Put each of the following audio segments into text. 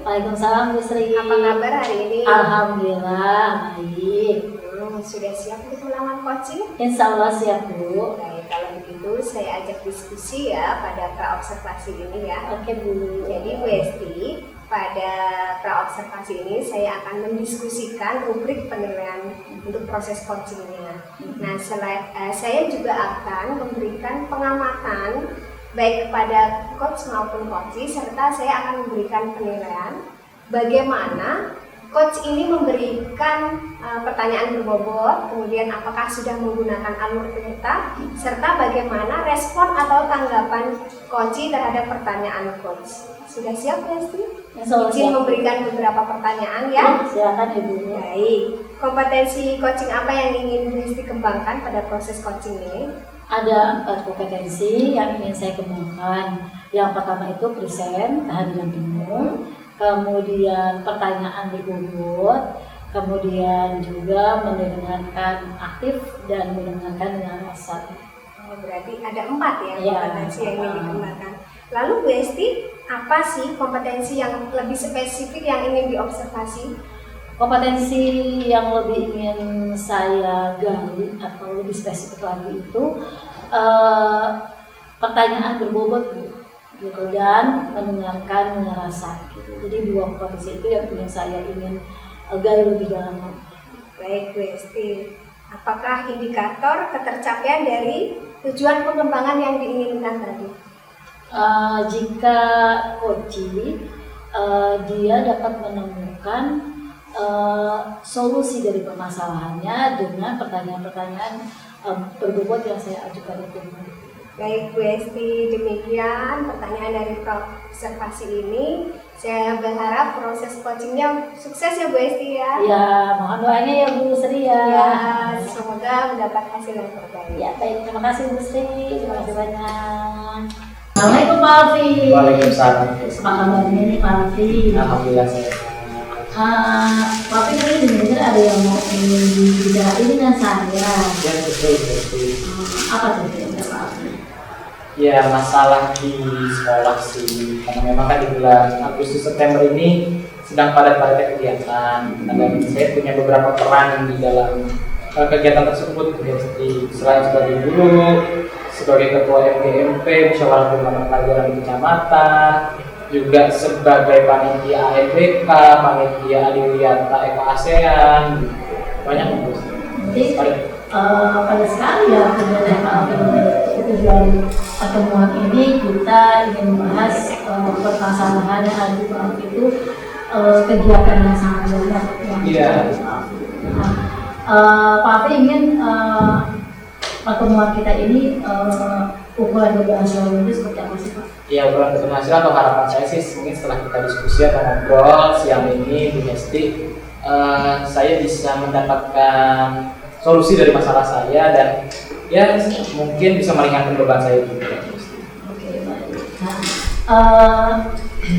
Waalaikumsalam Bu Sri. Apa kabar hari ini? Alhamdulillah baik. Sudah siap untuk melamar coaching? Insya Allah siap Bu. Baik, kalau begitu saya ajak diskusi ya pada pra-observasi ini ya. Oke Bu. Jadi Bu Esti, pada pra-observasi ini saya akan mendiskusikan rubrik penilaian untuk proses coachingnya. Nah, saya juga akan memberikan pengamatan baik kepada coach maupun coachee, serta saya akan memberikan penilaian bagaimana coach ini memberikan pertanyaan berbobot, kemudian apakah sudah menggunakan alur cerita, serta bagaimana respon atau tanggapan coachee terhadap pertanyaan coach. Sudah siap ya, Sti? Izin memberikan beberapa pertanyaan ya. Silakan Ibu. Baik, kompetensi coaching apa yang ingin Sti kembangkan pada proses coaching ini? Ada 4 kompetensi yang ingin saya kembangkan. Yang pertama itu present, kehadiran penuh, kemudian pertanyaan berbobot, kemudian juga mendengarkan aktif dan mendengarkan dengan rasa. Berarti ada 4 ya kompetensi yang ingin dikembangkan. Lalu Bu Esti, apa sih kompetensi yang lebih spesifik yang ingin diobservasi? Kompetensi yang lebih ingin saya gali atau lebih spesifik lagi itu pertanyaan berbobot gitu, dan mendengarkan merasa gitu. Jadi 2 kompetensi itu yang saya ingin gali lebih dalam. Baik Bu Esti, apakah indikator ketercapaian dari tujuan pengembangan yang diinginkan tadi? Jika coachee dia dapat menemukan solusi dari permasalahannya dengan pertanyaan-pertanyaan berbobot yang saya ajukan itu. Baik Bu Esti, demikian pertanyaan dari observasi ini. Saya berharap proses coachingnya sukses ya Bu Esti ya. Ya, mohon doanya ya Bu Sri ya. Ya, semoga mendapat hasil yang terbaik. Ya, baik, terima kasih Bu Sri, terima kasih banyak. Assalamualaikum Pak Alfi. Waalaikumsalam. Apa kabarnya nih Pak Alfi? Alhamdulillah saya. Pak Alfi tadi dengar ada yang mau dibicarain dengan saya. Ya betul. Apa tuh Pak Alfi? Ya masalah di sekolah sih, karena memang kan di bulan Agustus September ini sedang padat-padatnya kegiatan. Dan saya punya beberapa peran di dalam kegiatan tersebut. Jadi selain sebagai guru, sebagai ketua MGMP, musyawarah pengembangan pelajaran di kecamatan, juga sebagai panitia AEBK, panitia Adiwiyata Eko ASEAN, gitu. Banyak terus. Jadi pada sekali ya kegiatan Pak Alfi, tujuan pertemuan ini kita ingin membahas permasalahan yang ada di Pak Alfi itu kegiatan yang sangat banyak. Iya. Pak Alfi ingin pertemuan kita ini ukuran keberhasilan itu seperti apa sih Pak? Ya, ukuran keberhasilan atau harapan saya sih mungkin setelah kita diskusi atau ngobrol siang ini Bu Esti, saya bisa mendapatkan solusi dari masalah saya dan ya mungkin bisa meringankan beban saya juga. Oke, baik. Nah,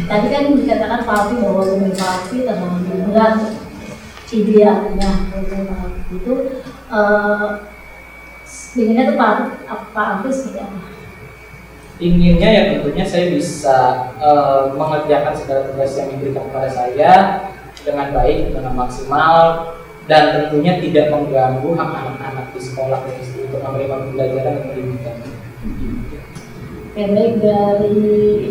tadi kan dikatakan Pak Alfi bahwa lebih Pak Alfi terlalu berat idealnya itu inginnya tuh Pak Alfi seperti apa? Inginnya ya tentunya saya bisa mengerjakan segala tugas yang diberikan kepada saya dengan baik, dengan maksimal, dan tentunya tidak mengganggu hak anak-anak di sekolah untuk menerima pembelajaran dan pendidikan. Oke, baik, dari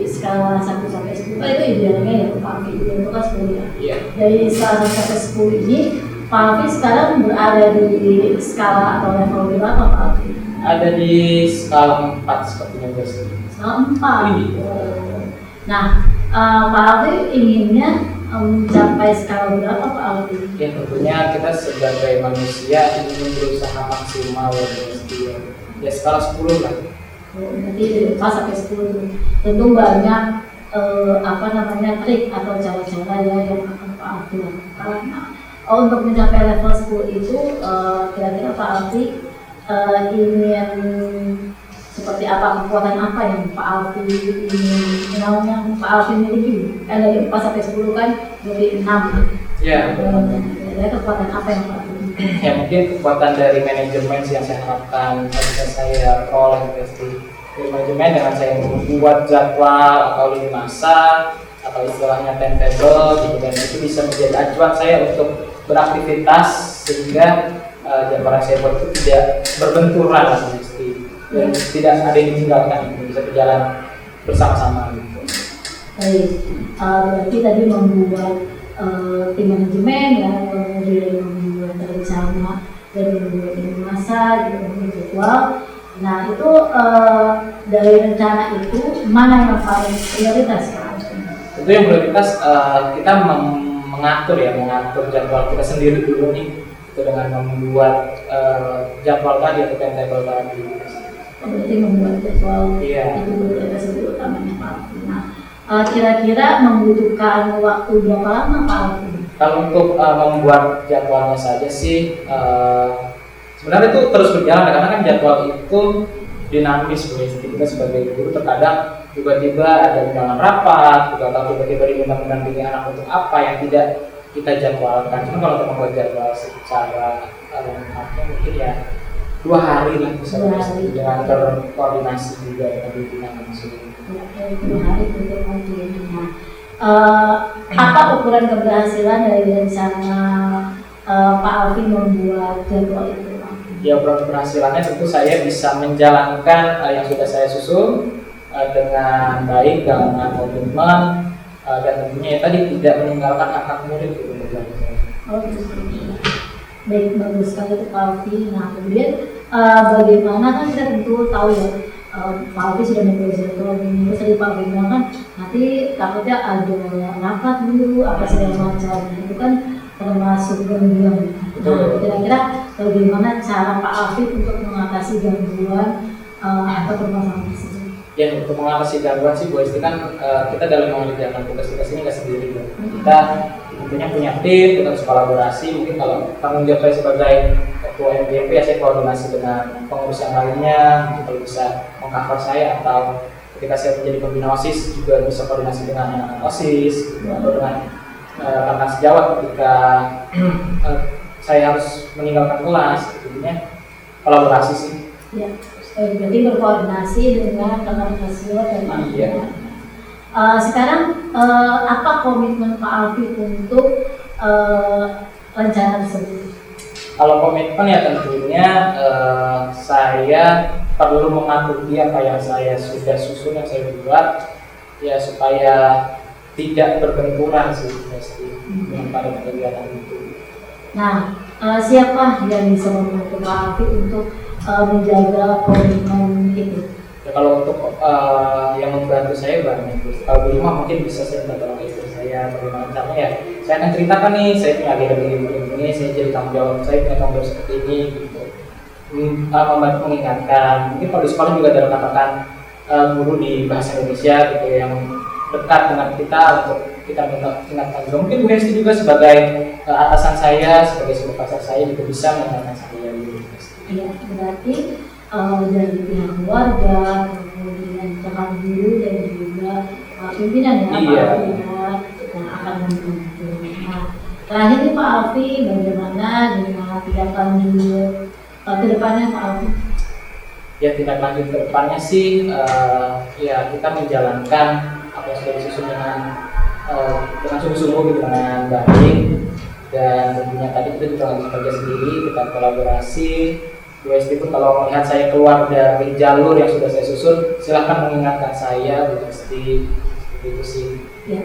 skala 1 sampai 10 itu idealnya ya Pak Alfi, itu kan 10 ya. Iya. Dari skala 1 sampai 10 ini Pak Alfi sekarang berada di skala atau level berapa Pak Alfi? Ada di skala 4 sepertinya guys. Skala 4. Nah, Pak Alfi inginnya mencapai skala berapa Pak Alfi? Ya tentunya kita sebagai manusia ingin berusaha maksimal ya skala 10 lah. Berarti dari 4 sampai 10 tentu banyak trik atau cara-cara ya yang akan Pak Alfi lakukan. Untuk mencapai level 10 itu kira-kira Pak Alfi ingin seperti apa, kekuatan apa yang Pak Alfi ingin, yang Pak Alfi miliki? Kan dari 4 sampai 10 kan dari 6. Ya. Dari kekuatan apa yang Pak Alfi miliki? Ya mungkin kekuatan dari manajemen yang saya harapkan bisa saya peroleh dari manajemen dengan saya membuat jadwal atau lini masa atau istilahnya timetable gitu, dan itu bisa menjadi acuan saya untuk beraktivitas sehingga jadwal yang saya buat itu tidak berbenturan lah dan tidak ada yang ditinggalkan, bisa berjalan bersama-sama gitu. Baik, berarti tadi membuat tim manajemen ya, kemudian membuat rencana dan membuat masa, juga membuat jadwal. Nah itu dari rencana itu mana yang paling prioritas Pak? Itu yang prioritas kita mengatur jadwal kita sendiri dulu nih, itu dengan membuat jadwal tadi atau timetable tadi. Berarti membuat jadwal itu prioritas utamanya Pak. Nah kira-kira membutuhkan waktu berapa lama Pak Alvin? Kalau untuk membuat jadwalnya saja sih sebenarnya itu terus berjalan karena kan jadwal itu dinamis, kita sebagai guru terkadang tiba-tiba ada undangan rapat atau tiba-tiba diundang-undang bimbing anak untuk apa yang tidak kita jadwalkan. Cuma kalau untuk membuat jadwal secara mungkin ya 2 hari lah bisa dengan terkoordinasi juga dengan pimpinan langsung. 2 hari untuk koordinasi. Apa ukuran keberhasilan dari rencana Pak Alvin membuat jadwal itu? Ya, ukuran keberhasilannya tentu saya bisa menjalankan yang sudah saya susun dengan baik, dengan komitmen, dan tentunya tadi tidak meninggalkan hak-hak murid gitu. Oh, baik, bagus sekali itu Pak Alvin. Nah kemudian bagaimana kan kita tentu tahu ya Pak Alvin sudah membuat jadwal ini, terus tadi Pak Alvin bilang kan nanti takutnya ada rapat dulu apa segala macam, itu kan termasuk gangguan. Nah kira-kira bagaimana cara Pak Alvin untuk mengatasi gangguan atau permasalahan tersebut? Ya, untuk mengatasi gangguan sih Bu Esti kan kita dalam mengerjakan tugas-tugas ini nggak sendiri ya. Kita tentunya punya tim, kita harus kolaborasi. Mungkin kalau tanggung jawab saya sebagai ketua MBMP ya saya koordinasi dengan pengurus yang lainnya, kalau bisa meng-cover saya, atau ketika saya menjadi pembina OSIS juga bisa koordinasi dengan anak-anak OSIS gitu, atau dengan rekan sejawat ketika saya harus meninggalkan kelas, intinya kolaborasi sih. Ya, berarti berkoordinasi dengan rekan-rekan sejawat dan Pak. Sekarang apa komitmen Pak Alvin untuk rencana tersebut? Kalau komitmen ya tentunya saya perlu mengakuti apa yang saya sudah susun, yang saya buat, ya supaya tidak berbenturan sih dengan pada kegiatan itu. Nah, siapa yang bisa membantu Pak Alvin untuk menjaga komitmen itu? Ya, kalau untuk yang membantu saya banyak. Kalau di rumah mungkin bisa saya minta tolong istri saya, bagaimana caranya ya. Saya akan ceritakan nih, saya punya agenda begini, saya jadi tanggung jawab, saya punya tanggung jawab seperti ini, gitu. Membantu mengingatkan. Mungkin kalau di sekolah juga ada rekan-rekan guru di bahasa Indonesia gitu yang dekat dengan kita untuk kita minta ingatkan juga. Mungkin Bu Hesti juga sebagai atasan saya, sebagai supervisor saya juga bisa mengingatkan saya gitu. Iya, berarti dari pihak keluarga, kemudian rekan guru dan juga pimpinan ya Pak Alvin yang akan membantu. Nah, terakhir nih Pak Alvin, bagaimana dengan tindak lanjut ke depannya Pak Alvin? Ya, tindak lanjut ke depannya sih ya kita menjalankan apa yang sudah disusun dengan sungguh-sungguh gitu, dengan baik, dan tentunya tadi kita juga harus bekerja sendiri, kita kolaborasi. Bu Esti pun kalau melihat saya keluar dari jalur yang sudah saya susun, silahkan mengingatkan saya, Bu Esti, begitu sih. Ya.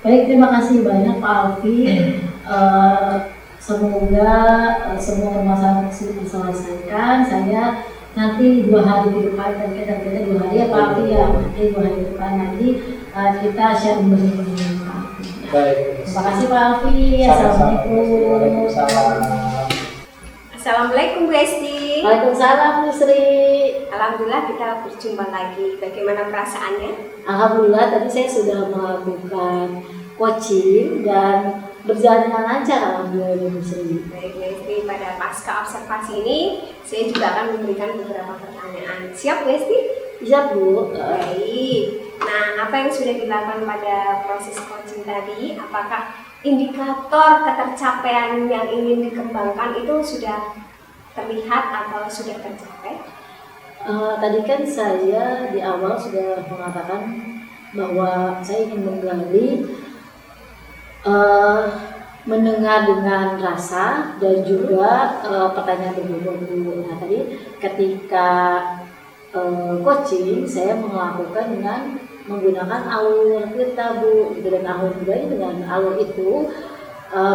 Baik, terima kasih banyak Pak Alvin. Semoga semua permasalahan tersebut diselesaikan. Saya nanti 2 hari ke depan, dan kita 2 hari ya Pak Alvin ya, nanti 2 hari ke depan nanti kita share dengan Pak Alvin. Baik. Terima kasih Pak Alvin. Assalamualaikum. Assalamualaikum Bu Esti. Waalaikumsalam Bu Sri. Alhamdulillah kita berjumpa lagi. Bagaimana perasaannya? Alhamdulillah tadi saya sudah melakukan coaching dan berjalan dengan lancar alhamdulillah Bu Sri. Baik Bu Esti, pada pasca observasi ini saya juga akan memberikan beberapa pertanyaan. Siap Bu Esti? Siap Bu. Baik. Nah, apa yang sudah dilakukan pada proses coaching tadi? Apakah indikator ketercapaian yang ingin dikembangkan itu sudah terlihat atau sudah tercapai? Tadi kan saya di awal sudah mengatakan bahwa saya ingin menggali mendengar dengan rasa dan juga pertanyaan berbobot dulu. Nah tadi ketika coaching saya melakukan dengan menggunakan alur kita Bu, dan alur juga dengan alur itu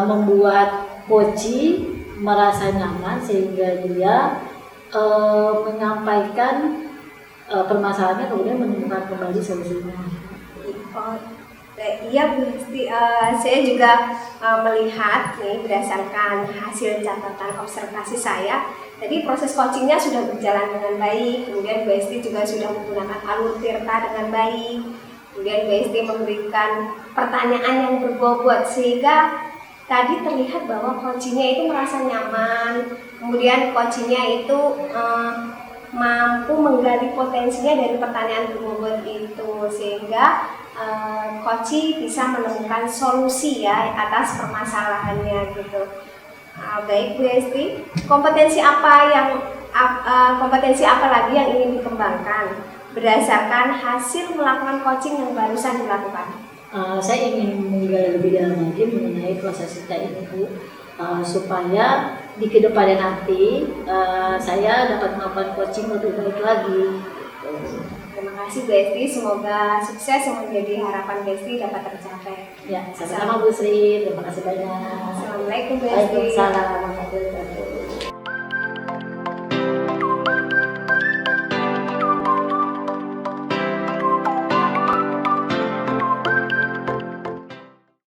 membuat coaching merasa nyaman sehingga dia menyampaikan permasalahannya kemudian menemukan kembali solusinya. Iya Bu Hesti, saya juga melihat nih berdasarkan hasil catatan observasi saya, tadi proses coachingnya sudah berjalan dengan baik, kemudian Bu Hesti juga sudah menggunakan alur Tirta dengan baik, kemudian Bu Hesti memberikan pertanyaan yang berbobot sehingga tadi terlihat bahwa coachingnya itu merasa nyaman, kemudian coachingnya itu mampu menggali potensinya dari pertanyaan berbobot itu sehingga coach bisa menemukan solusi ya atas permasalahannya gitu. Baik Bu Hesti, kompetensi apa lagi yang ingin dikembangkan berdasarkan hasil melakukan coaching yang barusan dilakukan? Saya ingin menggali lebih dalam lagi mengenai proses kita ini Bu, supaya di kedepannya nanti saya dapat melakukan coaching lebih baik lagi. Terima kasih Bu Hesti, semoga sukses yang menjadi harapan Bu Hesti dapat tercapai. Ya, sama-sama Bu Sri, terima kasih banyak. Assalamualaikum Bu Hesti. Waalaikumsalam.